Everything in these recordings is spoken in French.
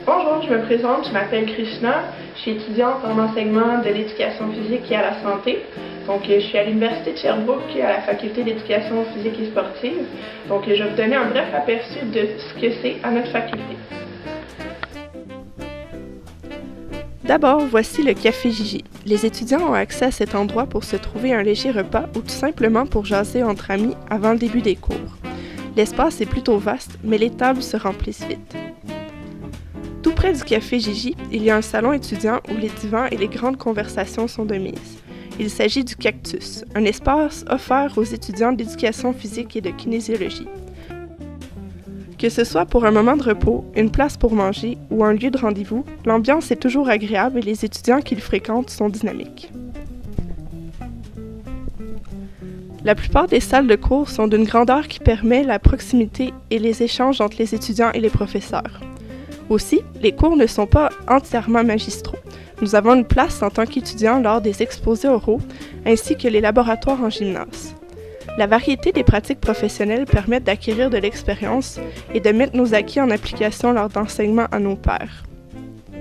Bonjour, je me présente, je m'appelle Krishna, je suis étudiante en enseignement de l'éducation physique et à la santé. Donc, je suis à l'Université de Sherbrooke, à la faculté d'éducation physique et sportive. Donc, je vais vous donner un bref aperçu de ce que c'est à notre faculté. D'abord, voici le Café Gigi. Les étudiants ont accès à cet endroit pour se trouver un léger repas ou tout simplement pour jaser entre amis avant le début des cours. L'espace est plutôt vaste, mais les tables se remplissent vite. Tout près du Café Gigi, il y a un salon étudiant où les divans et les grandes conversations sont de mise. Il s'agit du Cactus, un espace offert aux étudiants d'éducation physique et de kinésiologie. Que ce soit pour un moment de repos, une place pour manger ou un lieu de rendez-vous, l'ambiance est toujours agréable et les étudiants qui le fréquentent sont dynamiques. La plupart des salles de cours sont d'une grandeur qui permet la proximité et les échanges entre les étudiants et les professeurs. Aussi, les cours ne sont pas entièrement magistraux. Nous avons une place en tant qu'étudiants lors des exposés oraux, ainsi que les laboratoires en gymnase. La variété des pratiques professionnelles permettent d'acquérir de l'expérience et de mettre nos acquis en application lors d'enseignement à nos pairs.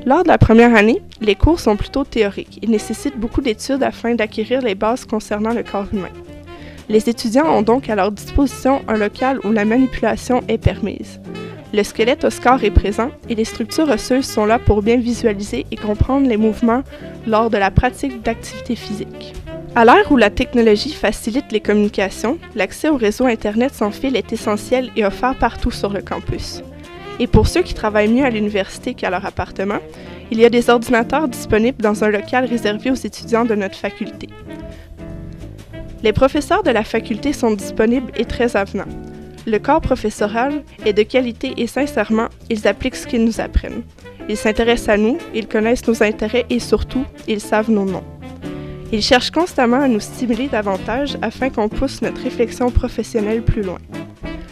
Lors de la première année, les cours sont plutôt théoriques et nécessitent beaucoup d'études afin d'acquérir les bases concernant le corps humain. Les étudiants ont donc à leur disposition un local où la manipulation est permise. Le squelette Oscar est présent et les structures osseuses sont là pour bien visualiser et comprendre les mouvements lors de la pratique d'activité physique. À l'ère où la technologie facilite les communications, l'accès au réseau Internet sans fil est essentiel et offert partout sur le campus. Et pour ceux qui travaillent mieux à l'université qu'à leur appartement, il y a des ordinateurs disponibles dans un local réservé aux étudiants de notre faculté. Les professeurs de la faculté sont disponibles et très avenants. Le corps professoral est de qualité et sincèrement, ils appliquent ce qu'ils nous apprennent. Ils s'intéressent à nous, ils connaissent nos intérêts et surtout, ils savent nos noms. Ils cherchent constamment à nous stimuler davantage afin qu'on pousse notre réflexion professionnelle plus loin.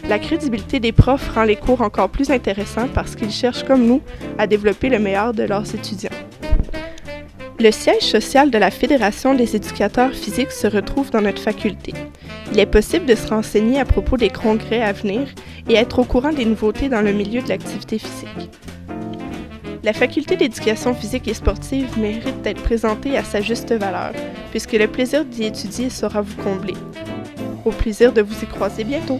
La crédibilité des profs rend les cours encore plus intéressants parce qu'ils cherchent comme nous à développer le meilleur de leurs étudiants. Le siège social de la Fédération des éducateurs physiques se retrouve dans notre faculté. Il est possible de se renseigner à propos des congrès à venir et être au courant des nouveautés dans le milieu de l'activité physique. La faculté d'éducation physique et sportive mérite d'être présentée à sa juste valeur, puisque le plaisir d'y étudier saura vous combler. Au plaisir de vous y croiser bientôt!